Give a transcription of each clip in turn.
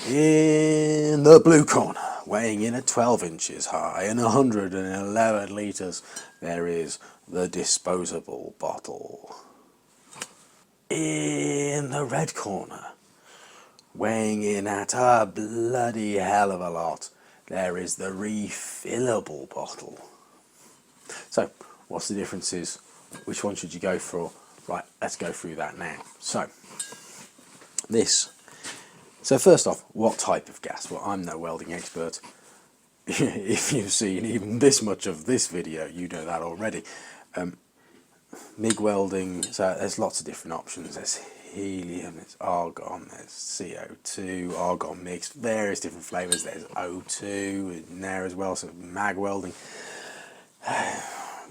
In the blue corner, weighing in at 12 inches high and 111 litres, there is the disposable bottle. In the red corner, weighing in at a bloody hell of a lot, there is the refillable bottle. So, what's the differences? Which one should you go for? Right, let's go through that now. So first off, what type of gas? Well, I'm no welding expert. If you've seen even this much of this video, you know that already. MIG welding, so there's lots of different options. There's helium, there's argon, there's CO2, argon mixed, various different flavours. There's O2 in there as well, so mag welding.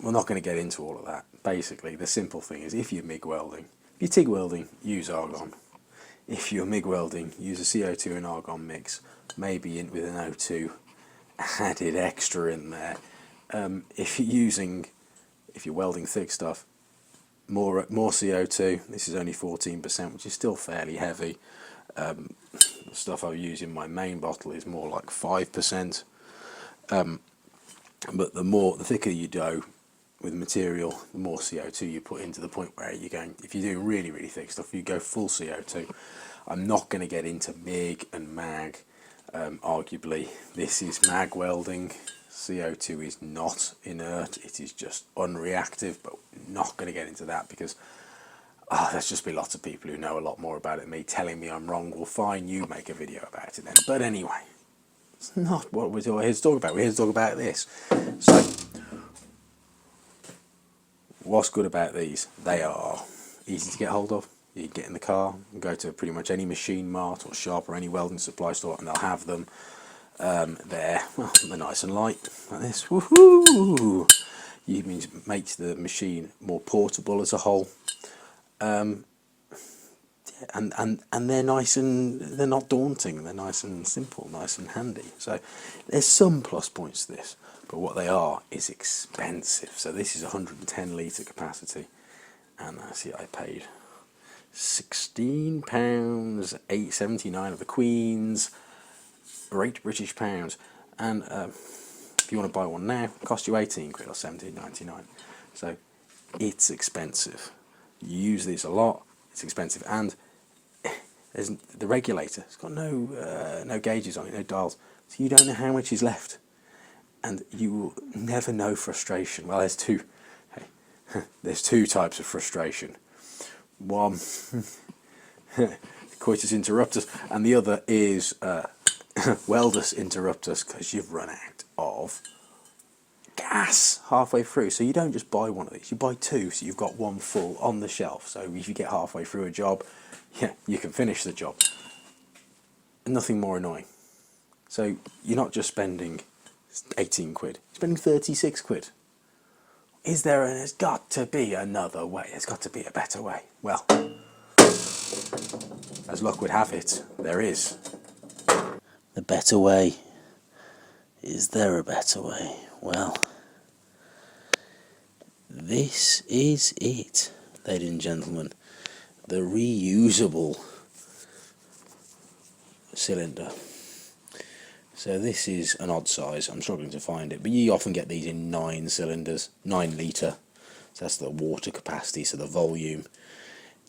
We're not going to get into all of that. Basically, the simple thing is, if you're MIG welding, if you're TIG welding, use argon. If you're MIG welding, use a CO2 and argon mix, maybe with an O2 added extra in there. If you're welding thick stuff, more CO2. This is only 14%, which is still fairly heavy. The stuff I use in my main bottle is more like 5%. But the thicker you do with material, the more CO2 you put into the point where you're going. If you're doing really, really thick stuff, you go full CO2. I'm not going to get into MIG and mag. Arguably, this is mag welding. CO2 is not inert, it is just unreactive, but we're not going to get into that because there's just be lots of people who know a lot more about it than me telling me I'm wrong. Well, fine, you make a video about it then. But anyway, it's not what we're here to talk about. We're here to talk about this. So, what's good about these? They are easy to get hold of. You can get in the car and go to pretty much any machine mart or shop or any welding supply store and they'll have them. They're nice and light like this. Woohoo! Makes the machine more portable as a whole. And they're nice and they're not daunting. They're nice and simple, nice and handy. So there's some plus points to this, but what they are is expensive. So this is 110 litre capacity, and I see I paid £16, 8.79 of the Queen's, £8 British, and if you want to buy one now, it costs you 18 quid or 17.99. So it's expensive. You use these a lot. It's expensive, and there's the regulator. It's got no gauges on it, no dials, so you don't know how much is left, and you will never know frustration. Well, there's two types of frustration. One, coitus interruptus, and the other is weldus interruptus, because you've run out of gas halfway through. So you don't just buy one of these, you buy two, so you've got one full on the shelf. So if you get halfway through a job, you can finish the job. Nothing more annoying. So you're not just spending 18 quid, you're spending 36 quid. There's got to be another way, there's got to be a better way. Well, as luck would have it, there is. The better way. Is there a better way? Well, this is it, ladies and gentlemen. The reusable cylinder. So this is an odd size. I'm struggling to find it, but you often get these in 9 cylinders, 9 litre. So that's the water capacity, so the volume.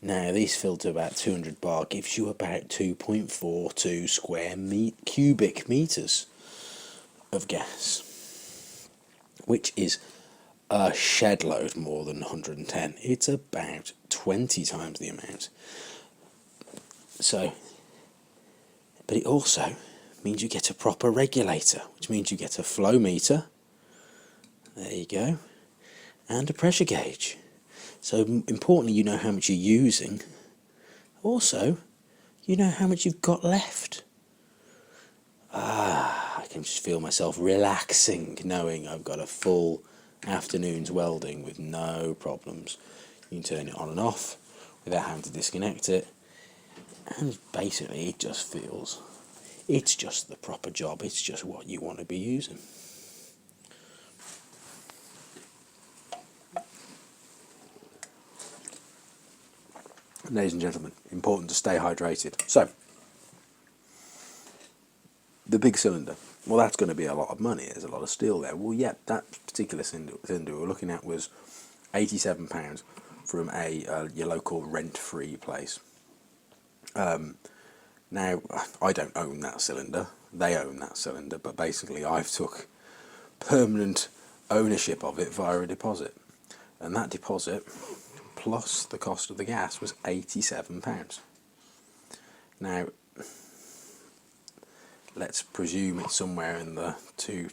Now, these fill to about 200 bar, gives you about 2.42 cubic meters of gas, which is a shed load more than 110. It's about 20 times the amount. So, but it also means you get a proper regulator, which means you get a flow meter. There you go, and a pressure gauge. So importantly, you know how much you're using. Also, you know how much you've got left. I can just feel myself relaxing knowing I've got a full afternoon's welding with no problems. You can turn it on and off without having to disconnect it. And basically it just feels, it's just the proper job. It's just what you want to be using. Ladies and gentlemen, important to stay hydrated. So, The big cylinder, well, that's going to be a lot of money. There's a lot of steel there. Well, yeah, that particular cylinder we're looking at was £87 from your local rent-free place. Now, I don't own that cylinder. They own that cylinder, but basically I've took permanent ownership of it via a deposit. And that deposit, plus the cost of the gas, was £87. Now, let's presume it's somewhere in the 2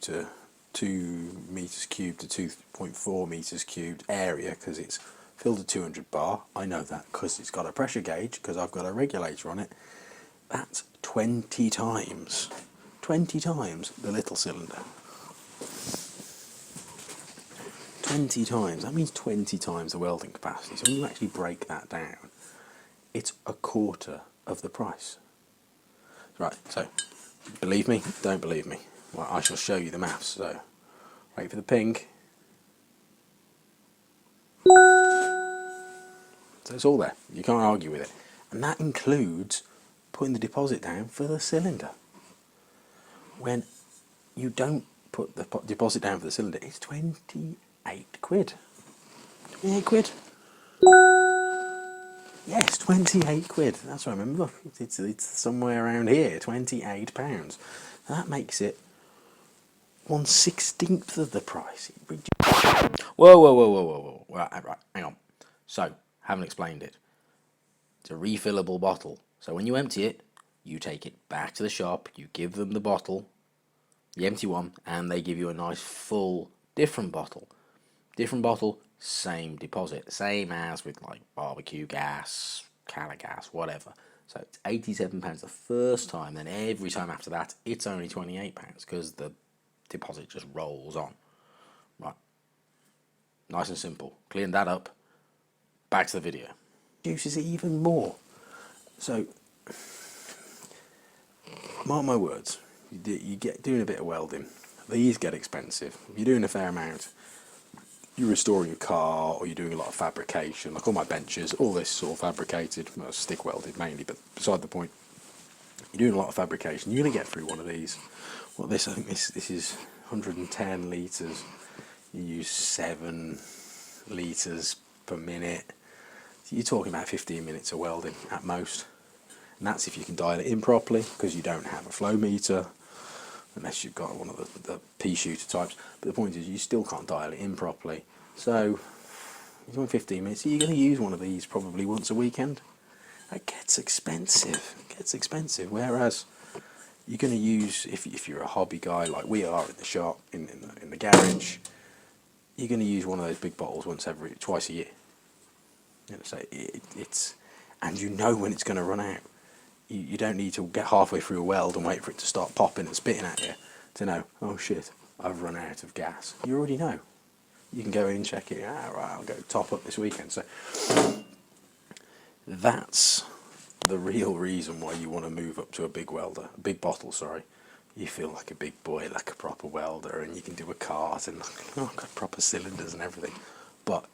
meters cubed to 2.4 meters cubed area, because it's filled to 200 bar. I know that because it's got a pressure gauge, because I've got a regulator on it. That's 20 times the little cylinder. 20 times, that means 20 times the welding capacity. So when you actually break that down, it's a quarter of the price. Right, so believe me, don't believe me. Well, I shall show you the maths. So wait for the ping. So it's all there, you can't argue with it. And that includes putting the deposit down for the cylinder. When you don't put the deposit down for the cylinder, it's 28 quid. 28 quid. Yes, 28 quid. That's what I remember. It's somewhere around here, £28. That makes it 1/16 of the price. Whoa. Right, hang on. So, haven't explained it. It's a refillable bottle. So when you empty it, you take it back to the shop, you give them the bottle, the empty one, and they give you a nice full different bottle. Different bottle, same deposit. Same as with like barbecue gas, can of gas, whatever. So it's £87 the first time, then every time after that, it's only £28 because the deposit just rolls on. Right. Nice and simple. Clean that up. Back to the video. Reduces it even more. So, mark my words, you get doing a bit of welding, these get expensive. If you're doing a fair amount, you're restoring a car, or you're doing a lot of fabrication, like all my benches, all this sort of fabricated, well, stick welded mainly, but beside the point, you're doing a lot of fabrication, you're going to get through one of these. Well, I think this is 110 litres, you use 7 litres per minute. You're talking about 15 minutes of welding at most, and that's if you can dial it in properly, because you don't have a flow meter unless you've got one of the pea shooter types. But the point is, you still can't dial it in properly. So you're doing 15 minutes. So you're going to use one of these probably once a weekend. It gets expensive. It gets expensive. Whereas you're going to use, if you're a hobby guy like we are in the shop, in the garage, you're going to use one of those big bottles twice a year. You know, so and you know when it's going to run out. You don't need to get halfway through a weld and wait for it to start popping and spitting at you to know, oh shit, I've run out of gas. You already know. You can go in and check it. Right, I'll go top up this weekend. So that's the real reason why you want to move up to a big big bottle. You feel like a big boy, like a proper welder, and you can do a cart and I've got proper cylinders and everything. But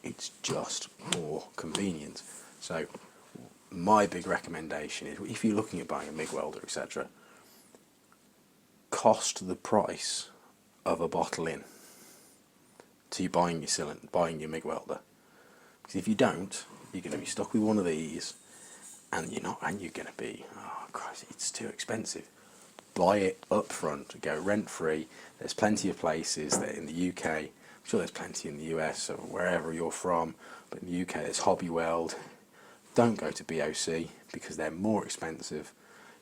it's just more convenient. So my big recommendation is, if you're looking at buying a MIG welder, etc., cost the price of a bottle in to buying your MIG welder. Because if you don't, you're going to be stuck with one of these, and you're going to be, oh Christ, it's too expensive. Buy it up front, go rent free. There's plenty of places that in the UK, I'm sure there's plenty in the US or wherever you're from, but in the UK there's Hobby Weld. Don't go to BOC because they're more expensive.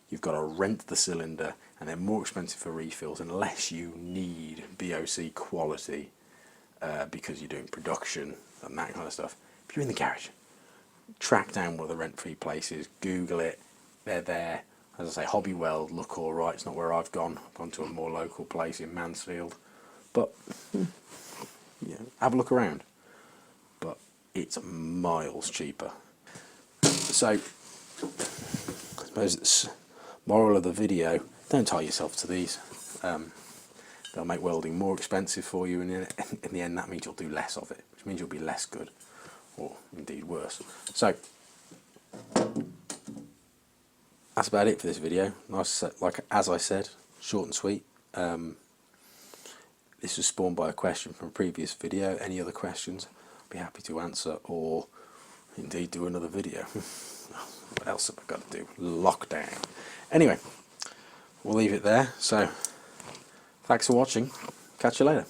You've got to rent the cylinder, and they're more expensive for refills unless you need BOC quality because you're doing production and that kind of stuff. If you're in the garage, track down one of the rent-free places, Google it, they're there. As I say, Hobby Weld look alright. It's not where I've gone. I've gone to a more local place in Mansfield. But yeah, have a look around. But it's miles cheaper. So, I suppose it's moral of the video, don't tie yourself to these. They'll make welding more expensive for you, and in the end that means you'll do less of it, which means you'll be less good, or indeed worse. So, that's about it for this video. Nice, like as I said, short and sweet. This was spawned by a question from a previous video. Any other questions, I'd be happy to answer, or indeed do another video. What else have I got to do? Lockdown. Anyway, we'll leave it there. So, thanks for watching. Catch you later.